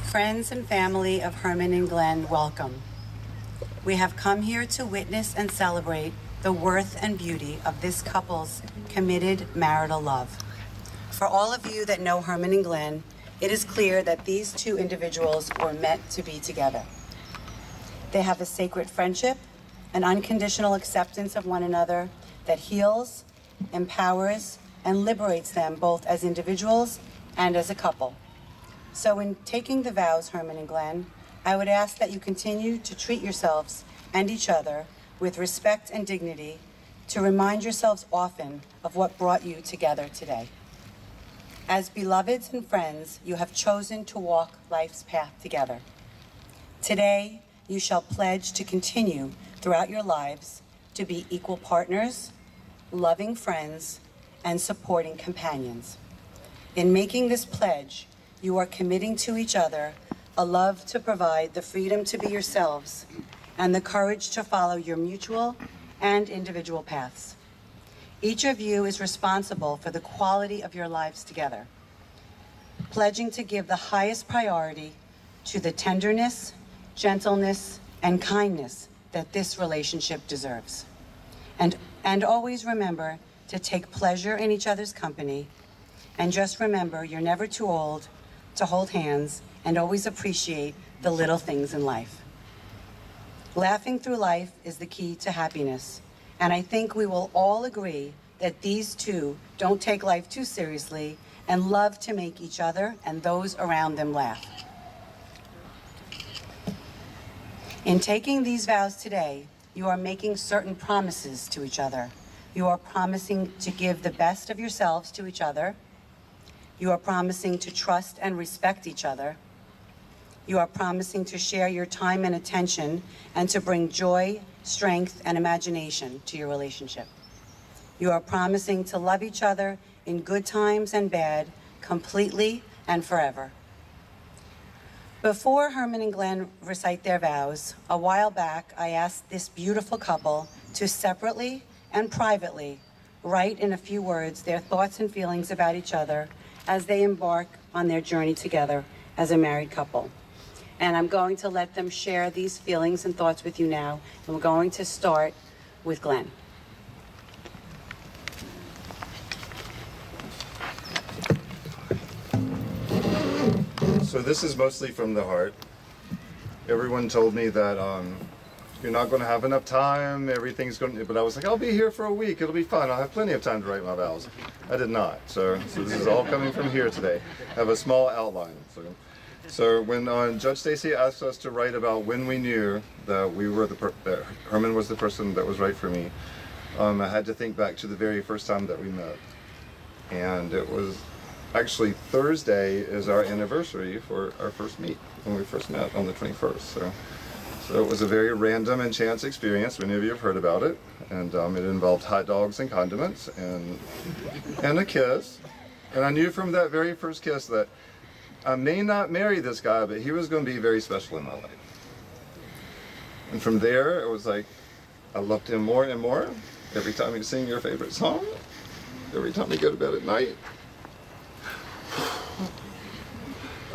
Friends and family of Herman and Glenn, welcome. We have come here to witness and celebrate the worth and beauty of this couple's committed marital love. For all of you that know Herman and Glenn, it is clear that these two individuals were meant to be together. They have a sacred friendship, an unconditional acceptance of one another that heals, empowers, and liberates them both as individuals and as a couple. So in taking the vows, Herman and Glenn, I would ask that you continue to treat yourselves and each other with respect and dignity, to remind yourselves often of what brought you together today. As beloveds and friends, you have chosen to walk life's path together. Today, you shall pledge to continue throughout your lives to be equal partners, loving friends, and supporting companions. In making this pledge, you are committing to each other a love to provide the freedom to be yourselves and the courage to follow your mutual and individual paths. Each of you is responsible for the quality of your lives together, pledging to give the highest priority to the tenderness, gentleness, and kindness that this relationship deserves. And always remember to take pleasure in each other's company, and just remember you're never too old to hold hands, and always appreciate the little things in life. Laughing through life is the key to happiness, and I think we will all agree that these two don't take life too seriously and love to make each other and those around them laugh. In taking these vows today, you are making certain promises to each other. You are promising to give the best of yourselves to each other. You are promising to trust and respect each other. You are promising to share your time and attention and to bring joy, strength, and imagination to your relationship. You are promising to love each other in good times and bad, completely and forever. Before Herman and Glenn recite their vows, a while back I asked this beautiful couple to separately and privately write in a few words their thoughts and feelings about each other as they embark on their journey together as a married couple. And I'm going to let them share these feelings and thoughts with you now. And we're going to start with Glenn. So this is mostly from the heart. Everyone told me that you're not going to have enough time, everything's going to, but I was like, I'll be here for a week, it'll be fun, I'll have plenty of time to write my vows. I did not, so this is all coming from here today. I have a small outline. So when Judge Stacy asked us to write about when we knew that we were that Herman was the person that was right for me, I had to think back to the very first time that we met. And it was actually Thursday is our anniversary for our first meet, when we first met on the 21st. So it was a very random and chance experience. Many of you have heard about it. And it involved hot dogs and condiments and a kiss. And I knew from that very first kiss that I may not marry this guy, but he was going to be very special in my life. And from there, it was like, I loved him more and more. Every time he'd sing your favorite song, every time he'd go to bed at night.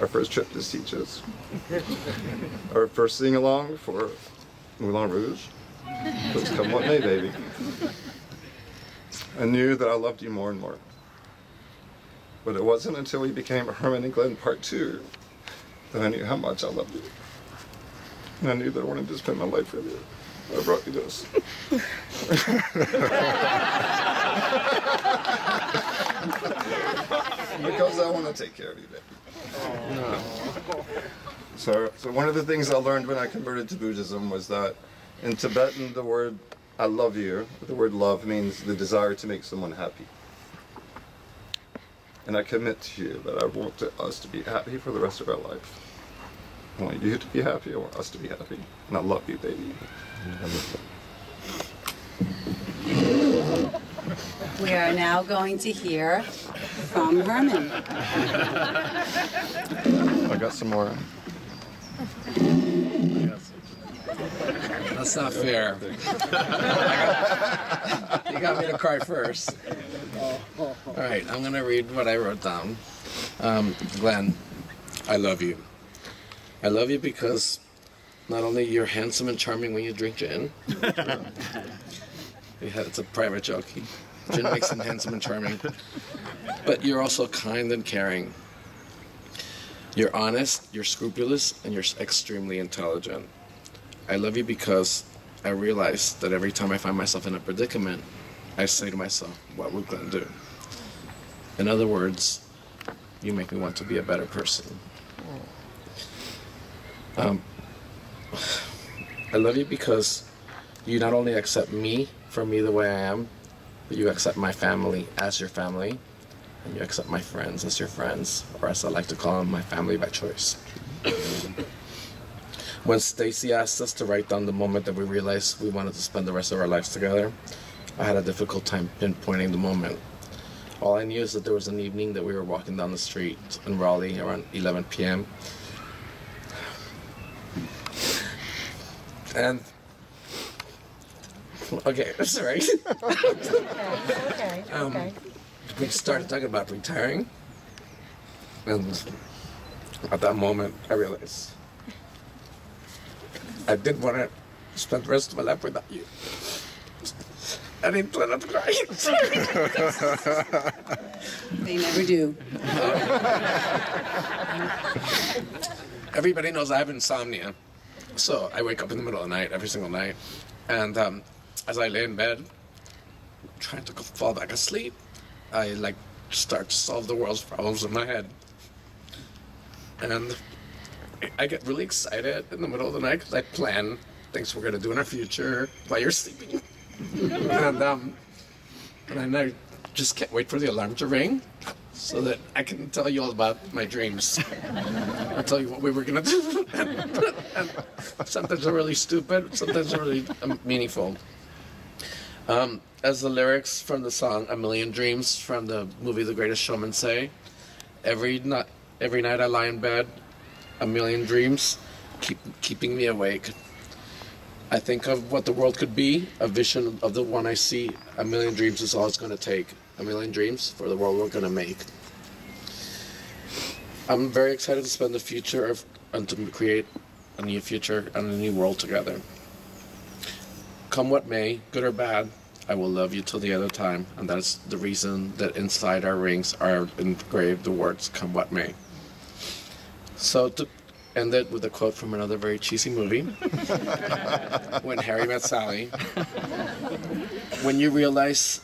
Our first trip to Sitges. Our first sing-along for Moulin Rouge. Let's come what may, baby. I knew that I loved you more and more. But it wasn't until we became Herman and Glenn Part 2 that I knew how much I loved you. And I knew that I wanted to spend my life with you. I brought you this. Because I want to take care of you, baby. So one of the things I learned when I converted to Buddhism was that in Tibetan, the word I love you, the word love means the desire to make someone happy. And I commit to you that I want us to be happy for the rest of our life. I want you to be happy, I want us to be happy. And I love you, baby. We are now going to hear from Herman. I got some more. That's not fair. You got me to cry first. All right, I'm gonna read what I wrote down. Glenn, I love you. I love you because not only you're handsome and charming when you drink gin. It's a private joke. Gin makes him handsome and charming. But you're also kind and caring. You're honest, you're scrupulous, and you're extremely intelligent. I love you because I realize that every time I find myself in a predicament, I say to myself, what would Glenn do? In other words, you make me want to be a better person. I love you because you not only accept me for me the way I am, but you accept my family as your family, and you accept my friends as your friends, or as I like to call them, my family by choice. When Stacy asked us to write down the moment that we realized we wanted to spend the rest of our lives together, I had a difficult time pinpointing the moment. All I knew is that there was an evening that we were walking down the street in Raleigh around 11 p.m. And okay, sorry. Okay. We started talking about retiring, and at that moment, I realized I didn't want to spend the rest of my life without you. I didn't plan on crying. They never do. Everybody knows I have insomnia, so I wake up in the middle of the night every single night, and as I lay in bed, trying to fall back asleep, I start to solve the world's problems in my head, and I get really excited in the middle of the night because I plan things we're gonna do in our future while you're sleeping, and I just can't wait for the alarm to ring so that I can tell you all about my dreams. I'll tell you what we were gonna do. And sometimes they're really stupid, sometimes they're really meaningful. As the lyrics from the song "A Million Dreams" from the movie The Greatest Showman say, every night I lie in bed, a million dreams keeping me awake. I think of what the world could be, a vision of the one I see. A million dreams is all it's going to take. A million dreams for the world we're going to make. I'm very excited to spend the future and to create a new future and a new world together. Come what may, good or bad, I will love you till the end of time, and that's the reason that inside our rings are engraved the words, come what may. So to end it with a quote from another very cheesy movie, When Harry Met Sally. When you realize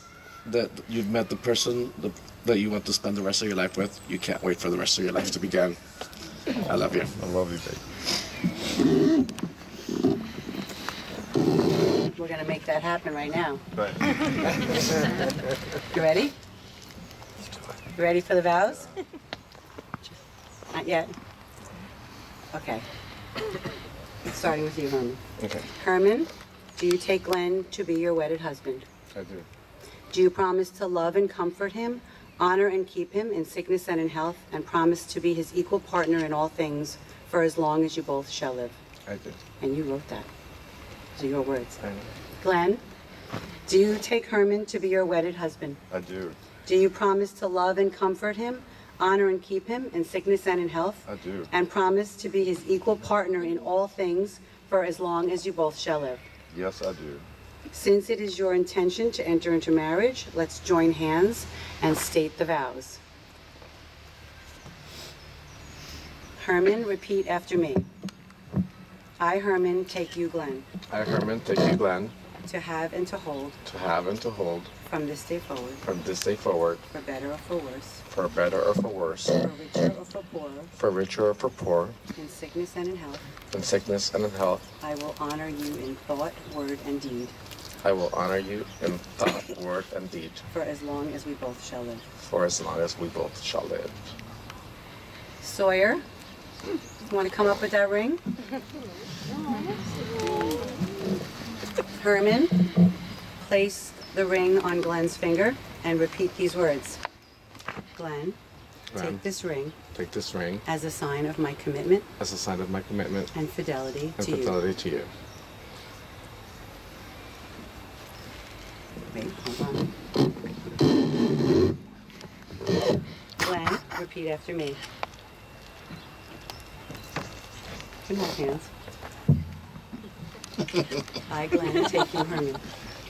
that you've met the person that you want to spend the rest of your life with, you can't wait for the rest of your life to begin. I love you. I love you, babe. We're gonna make that happen right now. Right. You ready? You ready for the vows? Not yet. Okay. Starting with you, Herman. Okay, Herman, do you take Glenn to be your wedded husband? I do. Do you promise to love and comfort him, honor and keep him in sickness and in health, and promise to be his equal partner in all things for as long as you both shall live? I do. And you wrote that. Those are your words. I know. Glenn, do you take Herman to be your wedded husband? I do. Do you promise to love and comfort him, honor and keep him in sickness and in health? I do. And promise to be his equal partner in all things for as long as you both shall live? Yes, I do. Since it is your intention to enter into marriage, let's join hands and state the vows. Herman, repeat after me. I, Herman, take you, Glenn, I, Herman, take you, Glenn, to have and to hold to have and to hold from this day forward, from this day forward, for better or for worse, for better or for worse, for richer or for poorer, for richer or for poor, in sickness and in health. in sickness and in health. I will honor you in thought, word, and deed, I will honor you in thought, word, and deed, for as long as we both shall live. for as long as we both shall live. Sawyer, you want to come up with that ring? Herman, place the ring on Glenn's finger and repeat these words. Glenn, Glenn, take this ring take this ring as a sign of my commitment as a sign of my commitment and fidelity and to you. fidelity to you. Wait, hold on. repeat after me. You can hold hands. I, Glenn, take you, Herman,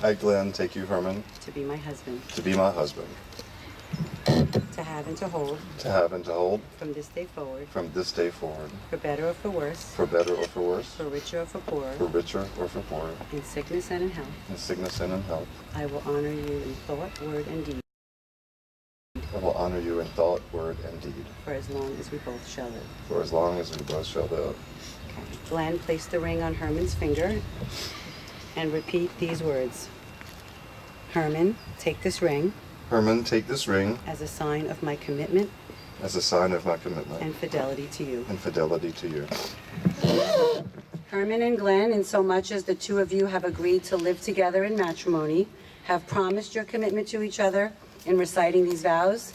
I, Glenn, take you, Herman, to be my husband, to be my husband, to have and to hold, to have and to hold, from this day forward, from this day forward, for better or for worse, for better or for worse, for richer or for poorer, for richer or for poorer, in sickness and in health. in sickness and in health. I will honor you in thought, word, and deed, I will honor you in thought, word, and deed, for as long as we both shall live. for as long as we both shall live. Okay. Glenn, place the ring on Herman's finger and repeat these words. Herman, take this ring Herman, take this ring as a sign of my commitment as a sign of my commitment and fidelity to you. and fidelity to you. Herman and Glenn, in so much as the two of you have agreed to live together in matrimony, have promised your commitment to each other in reciting these vows,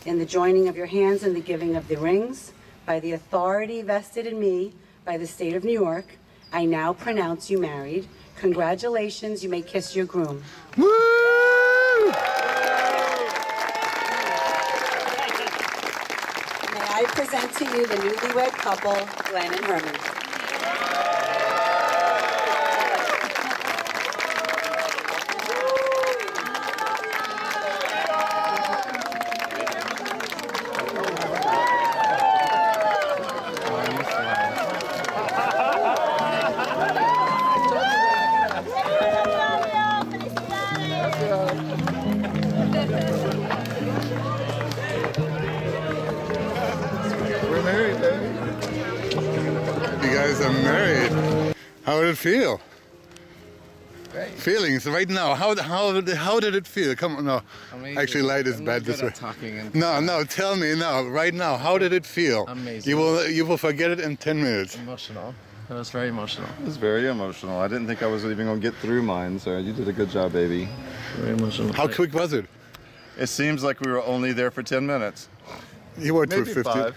in the joining of your hands and the giving of the rings, by the authority vested in me by the state of New York, I now pronounce you married. Congratulations, you may kiss your groom. Woo! May I present to you the newlywed couple, Glenn and Herman. We're married, baby. You guys are married. How did it feel? Great. Feelings right now. How did it feel? Come on, no. Amazing. Actually, light is I'm bad not this good way. at talking and No, tell me now, right now. How did it feel? Amazing. You will forget it in 10 minutes. emotional. It was very emotional. It was very emotional. I didn't think I was even going to get through mine, so you did a good job, baby. Very emotional. How quick was it? It seems like we were only there for 10 minutes. You were Maybe 250. 5.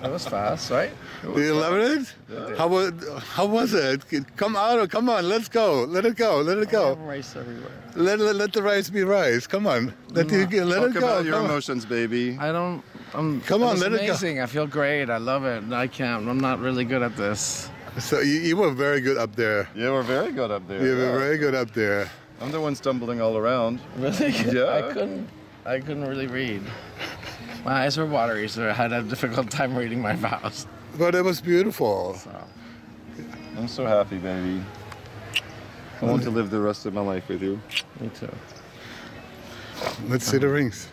It was fast, right? Do you love it? How was it? Come on, let's go. Let it go. Rice everywhere. Let the rice be rice. Come on. Let Talk it go. about your Come on. emotions, baby. Come Come on, it was let it go. amazing. I feel great. I love it. I'm not really good at this. So you were very good up there. Yeah, we're very good up there. You were Yeah. very good up there. I'm the one stumbling all around. Really? Yeah. I couldn't really read. My eyes were watery, so I had a difficult time reading my vows. But it was beautiful. So, I'm so happy, baby. I want to live the rest of my life with you. me too. Let's see the rings.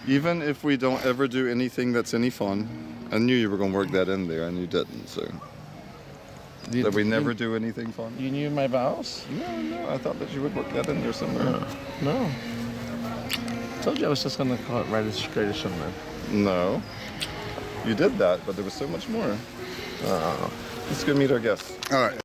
Even if we don't ever do anything that's any fun, I knew you were going to work that in there, and you didn't, so. That we never do anything fun? You knew my vows? No, I thought that you would work that in there somewhere. No. I told you I was just gonna call it right as straight as showman. No. You did that, but there was so much more. Let's go meet our guests. All right.